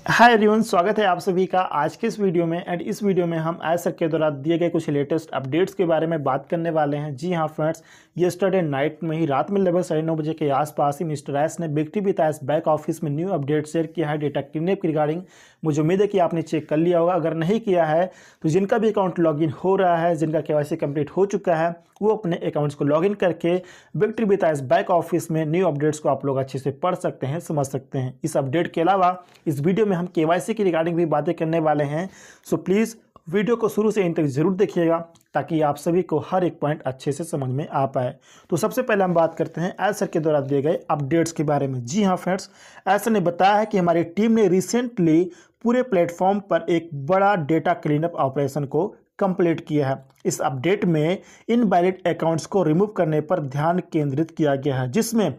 Hi everyone, स्वागत है आप सभी का आज के इस वीडियो में। एंड इस वीडियो में हम एज सर के द्वारा दिए गए कुछ लेटेस्ट अपडेट्स के बारे में बात करने वाले हैं। जी हाँ फ्रेंड्स, यस्टरडे नाइट में ही रात में लगभग 9:30 बजे के आसपास ही मिस्टर एस ने बिग टीवी ताइस बैक ऑफिस में न्यू अपडेट शेयर किया है डेटा क्लीनअप की रिगार्डिंग। मुझे उम्मीद है कि आपने चेक कर लिया होगा। अगर नहीं किया है तो जिनका भी अकाउंट लॉगिन हो रहा है, जिनका केवाईसी कंप्लीट हो चुका है, वो अपने अकाउंट्स को लॉगिन करके बिग टीवी ताइस बैक ऑफिस में न्यू अपडेट्स को आप लोग अच्छे से पढ़ सकते हैं, समझ सकते हैं। इस अपडेट के अलावा इस वीडियो में हम केवाईसी की रिगार्डिंग भी बातें करने वाले हैं। सो प्लीज़ वीडियो को शुरू से अंत तक जरूर देखिएगा ताकि आप सभी को हर एक पॉइंट अच्छे से समझ में आ पाए। तो सबसे पहले हम बात करते हैं एज सर के द्वारा दिए गए अपडेट्स के बारे में। जी हाँ फ्रेंड्स, एज सर ने बताया है कि हमारी टीम ने रिसेंटली पूरे प्लेटफॉर्म पर एक बड़ा डेटा क्लीनअप ऑपरेशन को कंप्लीट किया है। इस अपडेट में इनवैलिड अकाउंट्स को रिमूव करने पर ध्यान केंद्रित किया गया है, जिसमें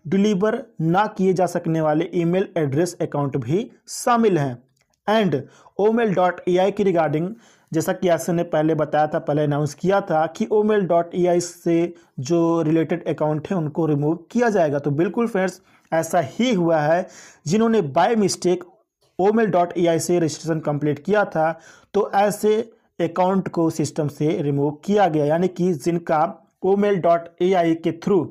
डिलीवर ना किए जा सकने वाले ईमेल एड्रेस अकाउंट भी शामिल हैं। एंड omail.ai की रिगार्डिंग, जैसा कि एस ने पहले बताया था, पहले अनाउंस किया था कि omail.ai से जो रिलेटेड अकाउंट है उनको रिमूव किया जाएगा। तो बिल्कुल फ्रेंड्स ऐसा ही हुआ है। जिन्होंने बाय मिस्टेक omail.ai से रजिस्ट्रेशन कंप्लीट किया था तो ऐसे अकाउंट को सिस्टम से रिमूव किया गया, यानी कि जिनका omail.ai के थ्रू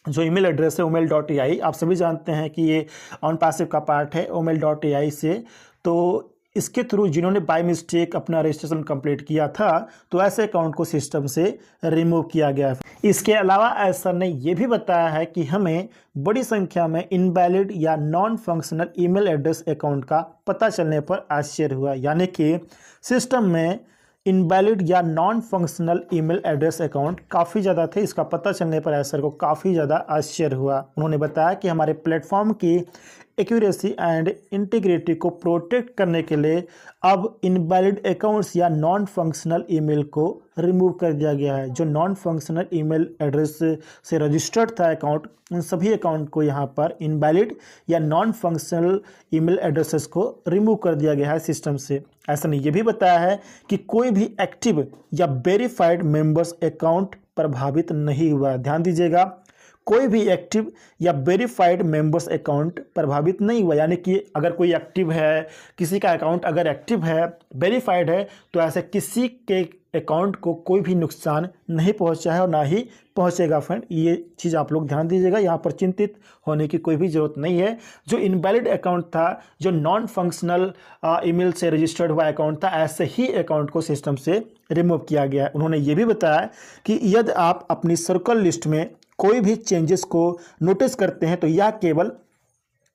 जो ईमेल एड्रेस है omail.ai, आप सभी जानते हैं कि ये ऑन पैसिव का पार्ट है omail.ai से। तो इसके थ्रू जिन्होंने बाय मिस्टेक अपना रजिस्ट्रेशन कंप्लीट किया था तो ऐसे अकाउंट को सिस्टम से रिमूव किया गया है। इसके अलावा एसर ने यह भी बताया है कि हमें बड़ी संख्या में इनवैलिड या non functional email address account का पता चलने पर आश्चर्य हुआ, यानी कि सिस्टम में इनवैलिड या non functional email address account काफ़ी ज़्यादा थे। इसका पता चलने पर एसर को काफ़ी ज़्यादा आश्चर्य हुआ। उन्होंने बताया कि हमारे प्लेटफॉर्म की एक्यूरेसी एंड इंटीग्रिटी को प्रोटेक्ट करने के लिए अब इनवैलिड अकाउंट्स या नॉन फंक्शनल ईमेल को रिमूव कर दिया गया है। जो नॉन फंक्शनल ईमेल एड्रेस से रजिस्टर्ड था अकाउंट, उन सभी अकाउंट को यहाँ पर इनवैलिड या नॉन फंक्शनल ईमेल एड्रेसेस को रिमूव कर दिया गया है सिस्टम से। ऐसा नहीं, ये भी बताया है कि कोई भी एक्टिव या वेरीफाइड मेंबर्स अकाउंट प्रभावित नहीं हुआ। ध्यान दीजिएगा, कोई भी एक्टिव या वेरीफाइड मेंबर्स अकाउंट प्रभावित नहीं हुआ, यानी कि अगर कोई एक्टिव है, किसी का अकाउंट अगर एक्टिव है, वेरीफाइड है, तो ऐसे किसी के अकाउंट को कोई भी नुकसान नहीं पहुंचा है और ना ही पहुंचेगा। फ्रेंड, ये चीज़ आप लोग ध्यान दीजिएगा, यहाँ पर चिंतित होने की कोई भी ज़रूरत नहीं है। जो इनवैलिड अकाउंट था, जो नॉन फंक्शनल ईमेल से रजिस्टर्ड हुआ अकाउंट था, ऐसे ही अकाउंट को सिस्टम से रिमूव किया गया है। उन्होंने ये भी बताया कि यदि आप अपनी सर्कल लिस्ट में कोई भी चेंजेस को नोटिस करते हैं तो यह केवल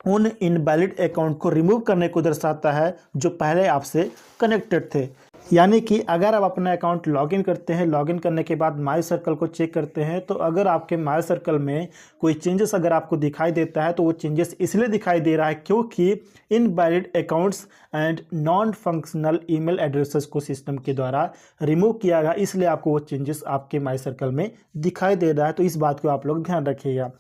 उन इनवैलिड अकाउंट को रिमूव करने को दर्शाता है जो पहले आपसे कनेक्टेड थे। यानी कि अगर आप अपना अकाउंट लॉगिन करते हैं, लॉगिन करने के बाद माई सर्कल को चेक करते हैं, तो अगर आपके माई सर्कल में कोई चेंजेस अगर आपको दिखाई देता है तो वो चेंजेस इसलिए दिखाई दे रहा है क्योंकि invalid accounts and non functional email addresses को सिस्टम के द्वारा रिमूव किया गया, इसलिए आपको वो चेंजेस आपके माई सर्कल में दिखाई दे रहा है। तो इस बात को आप लोग ध्यान रखिएगा।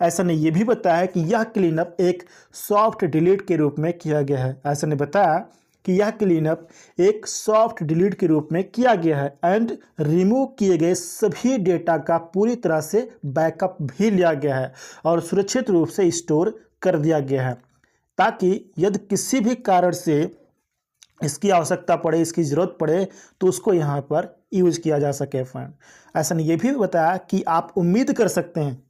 ऐसा ने यह भी बताया कि यह क्लीनअप एक सॉफ्ट डिलीट के रूप में किया गया है। ऐसा ने बताया कि यह क्लीनअप एक सॉफ्ट डिलीट के रूप में किया गया है एंड रिमूव किए गए सभी डेटा का पूरी तरह से बैकअप भी लिया गया है और सुरक्षित रूप से स्टोर कर दिया गया है, ताकि यदि किसी भी कारण से इसकी आवश्यकता पड़े, इसकी ज़रूरत पड़े, तो उसको यहाँ पर यूज किया जा सके। फ्रेंड, ऐसा ने यह भी बताया कि आप उम्मीद कर सकते हैं,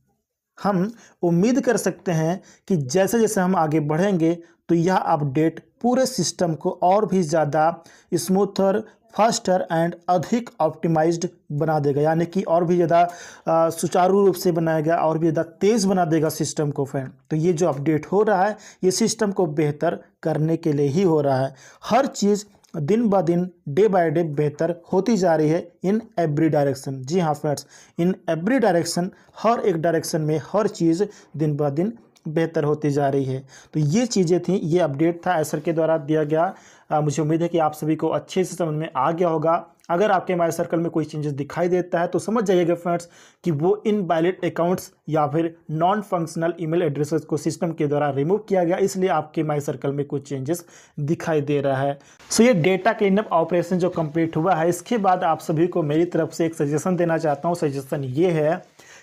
हम उम्मीद कर सकते हैं कि जैसे जैसे हम आगे बढ़ेंगे तो यह अपडेट पूरे सिस्टम को और भी ज़्यादा स्मूथर, फास्टर एंड अधिक ऑप्टिमाइज्ड बना देगा, यानी कि और भी ज़्यादा सुचारू रूप से बनाएगा और भी ज़्यादा तेज़ बना देगा सिस्टम को। फ्रेंड, तो ये जो अपडेट हो रहा है ये सिस्टम को बेहतर करने के लिए ही हो रहा है। हर चीज़ दिन ब दिन, डे बाय डे बेहतर होती जा रही है इन एवरी डायरेक्शन। जी हाँ फ्रेंड्स, इन एवरी डायरेक्शन, हर एक डायरेक्शन में हर चीज़ दिन ब दिन बेहतर होती जा रही है। तो ये चीज़ें थी, ये अपडेट था एसर के द्वारा दिया गया। मुझे उम्मीद है कि आप सभी को अच्छे से समझ में आ गया होगा। अगर आपके माई सर्कल में कोई चेंजेस दिखाई देता है तो समझ जाइएगा फ्रेंड्स कि वो इनवैलिड अकाउंट्स या फिर नॉन फंक्शनल ईमेल एड्रेसेस को सिस्टम के द्वारा रिमूव किया गया, इसलिए आपके माई सर्कल में कुछ चेंजेस दिखाई दे रहा है। सो ये डेटा क्लीनअप ऑपरेशन जो कंप्लीट हुआ है, इसके बाद आप सभी को मेरी तरफ से एक सजेशन देना चाहता हूँ। सजेशन ये है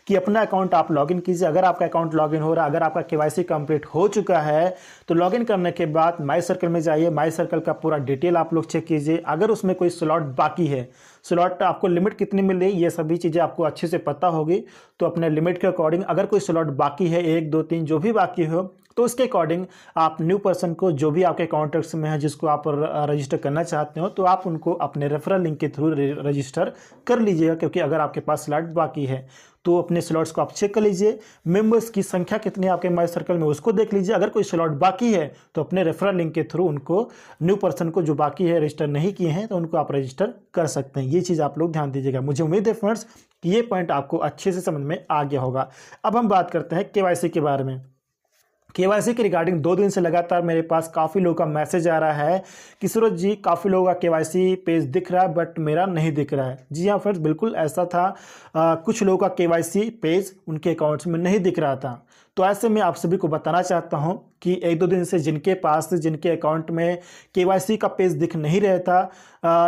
कि अपना अकाउंट आप लॉगिन कीजिए। अगर आपका अकाउंट लॉगिन हो रहा है, अगर आपका केवाईसी कंप्लीट हो चुका है, तो लॉगिन करने के बाद माई सर्कल में जाइए। माई सर्कल का पूरा डिटेल आप लोग चेक कीजिए। अगर उसमें कोई स्लॉट बाकी है, स्लॉट आपको लिमिट कितनी मिल रही है, ये सभी चीज़ें आपको अच्छे से पता होगी। तो अपने लिमिट के अकॉर्डिंग अगर कोई स्लॉट बाकी है, 1 2 3 जो भी बाकी हो, तो उसके अकॉर्डिंग आप न्यू पर्सन को, जो भी आपके कॉन्टैक्ट्स में है जिसको आप रजिस्टर करना चाहते हो, तो आप उनको अपने रेफरल लिंक के थ्रू रजिस्टर कर लीजिएगा। क्योंकि अगर आपके पास स्लॉट बाकी है तो अपने स्लॉट्स को आप चेक कर लीजिए। मेंबर्स की संख्या कितनी है आपके माई सर्कल में, उसको देख लीजिए। अगर कोई स्लॉट बाकी है तो अपने रेफरल लिंक के थ्रू उनको, न्यू पर्सन को जो बाकी है रजिस्टर नहीं किए हैं, तो उनको आप रजिस्टर कर सकते हैं। ये चीज़ आप लोग ध्यान दीजिएगा। मुझे उम्मीद है फ्रेंड्स कि ये पॉइंट आपको अच्छे से समझ में आ गया होगा। अब हम बात करते हैं केवाईसी के बारे में। केवाईसी के रिगार्डिंग 2 दिन से लगातार मेरे पास काफ़ी लोगों का मैसेज आ रहा है कि सूरज जी, काफ़ी लोगों का केवाईसी पेज दिख रहा है बट मेरा नहीं दिख रहा है। जी हाँ फ्रेंड्स, बिल्कुल ऐसा था। कुछ लोगों का केवाईसी पेज उनके अकाउंट्स में नहीं दिख रहा था। तो ऐसे में आप सभी को बताना चाहता हूं कि 1-2 दिन से जिनके अकाउंट में केवाईसी का पेज दिख नहीं रहता,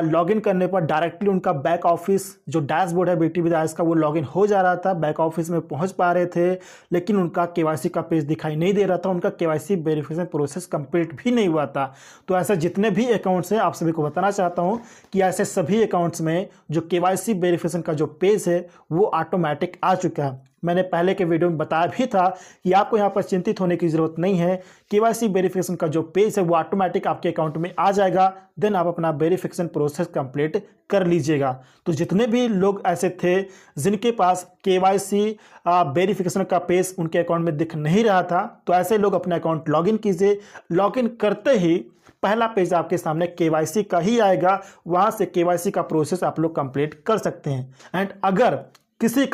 लॉगिन करने पर डायरेक्टली उनका बैक ऑफिस जो डैशबोर्ड है बीटी विदास का, वो लॉगिन हो जा रहा था, बैक ऑफिस में पहुंच पा रहे थे, लेकिन उनका केवाईसी का पेज दिखाई नहीं दे रहा था, उनका केवाईसी वेरिफिकेशन प्रोसेस कंप्लीट भी नहीं हुआ था। तो ऐसे जितने भी अकाउंट्स हैं, आप सभी को बताना चाहता हूँ कि ऐसे सभी अकाउंट्स में जो केवाईसी वेरिफिकेशन का जो पेज है वो ऑटोमेटिक आ चुका है। मैंने पहले के वीडियो में बताया भी था कि आपको यहाँ पर चिंतित होने की ज़रूरत नहीं है। केवाईसी वेरिफिकेशन का जो पेज है वो ऑटोमेटिक आपके अकाउंट में आ जाएगा। देन आप अपना वेरिफिकेशन प्रोसेस कंप्लीट कर लीजिएगा। तो जितने भी लोग ऐसे थे जिनके पास केवाईसी वेरिफिकेशन का पेज उनके अकाउंट में दिख नहीं रहा था, तो ऐसे लोग अपना अकाउंट लॉगिन कीजिए। लॉगिन करते ही पहला पेज आपके सामने केवाईसी का ही आएगा। वहाँ से केवाईसी का प्रोसेस आप लोग कंप्लीट कर सकते हैं। एंड अगर किसी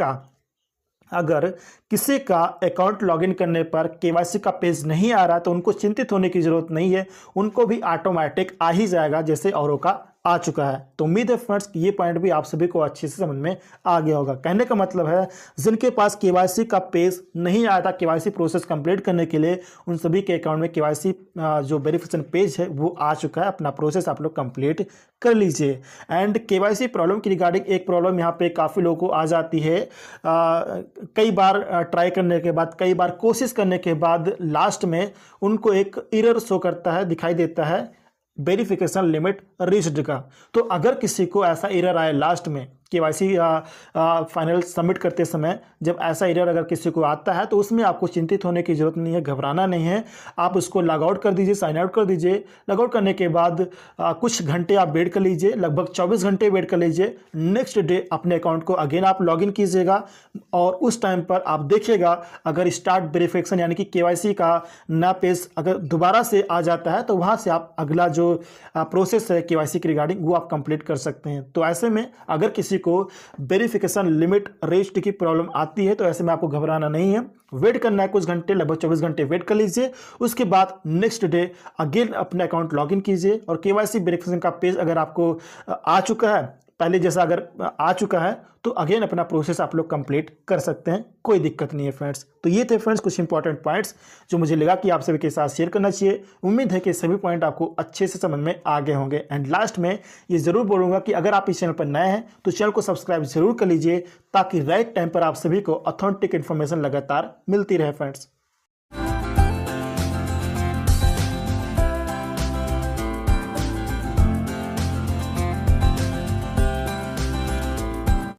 का अकाउंट लॉगिन करने पर केवाईसी का पेज नहीं आ रहा, तो उनको चिंतित होने की ज़रूरत नहीं है, उनको भी ऑटोमेटिक आ ही जाएगा जैसे औरों का आ चुका है। तो उम्मीद है फ्रेंड्स कि ये पॉइंट भी आप सभी को अच्छे से समझ में आ गया होगा। कहने का मतलब है जिनके पास केवाईसी का पेज नहीं आया था केवाईसी प्रोसेस कंप्लीट करने के लिए, उन सभी के अकाउंट में केवाईसी जो वेरिफिकेशन पेज है वो आ चुका है। अपना प्रोसेस आप लोग कंप्लीट कर लीजिए। एंड केवाईसी प्रॉब्लम की रिगार्डिंग एक प्रॉब्लम यहाँ पे काफ़ी लोगों को आ जाती है। कई बार ट्राई करने के बाद, कई बार कोशिश करने के बाद लास्ट में उनको एक एरर शो करता है, दिखाई देता है वेरिफिकेशन लिमिट रीच्ड का। तो अगर किसी को ऐसा एरर आए लास्ट में केवाईसी फाइनल सबमिट करते समय, जब ऐसा एरर अगर किसी को आता है, तो उसमें आपको चिंतित होने की ज़रूरत नहीं है, घबराना नहीं है। आप उसको लॉग आउट कर दीजिए, साइन आउट कर दीजिए। लॉग आउट करने के बाद कुछ घंटे आप वेट कर लीजिए, लगभग 24 घंटे वेट कर लीजिए। नेक्स्ट डे अपने अकाउंट को अगेन आप लॉगिन कीजिएगा और उस टाइम पर आप देखिएगा अगर स्टार्ट वेरिफिकेशन यानी कि केवाईसी का नया पेज अगर दोबारा से आ जाता है, तो वहाँ से आप अगला जो प्रोसेस है केवाईसी के रिगार्डिंग वो आप कंप्लीट कर सकते हैं। तो ऐसे में अगर किसी को वेरिफिकेशन लिमिट रीच्ड की प्रॉब्लम आती है, तो ऐसे में आपको घबराना नहीं है, वेट करना है कुछ घंटे, लगभग 24 घंटे वेट कर लीजिए। उसके बाद नेक्स्ट डे अगेन अपने अकाउंट लॉगिन कीजिए और केवाईसी वेरिफिकेशन का पेज अगर आपको आ चुका है, पहले जैसा अगर आ चुका है, तो अगेन अपना प्रोसेस आप लोग कंप्लीट कर सकते हैं, कोई दिक्कत नहीं है फ्रेंड्स। तो ये थे फ्रेंड्स कुछ इंपॉर्टेंट पॉइंट्स जो मुझे लगा कि आप सभी के साथ शेयर करना चाहिए। उम्मीद है कि सभी पॉइंट आपको अच्छे से समझ में आ गए होंगे। एंड लास्ट में ये जरूर बोलूंगा कि अगर आप इस चैनल पर नए हैं तो चैनल को सब्सक्राइब जरूर कर लीजिए, ताकि राइट टाइम पर आप सभी को ऑथेंटिक इन्फॉर्मेशन लगातार मिलती रहे फ्रेंड्स।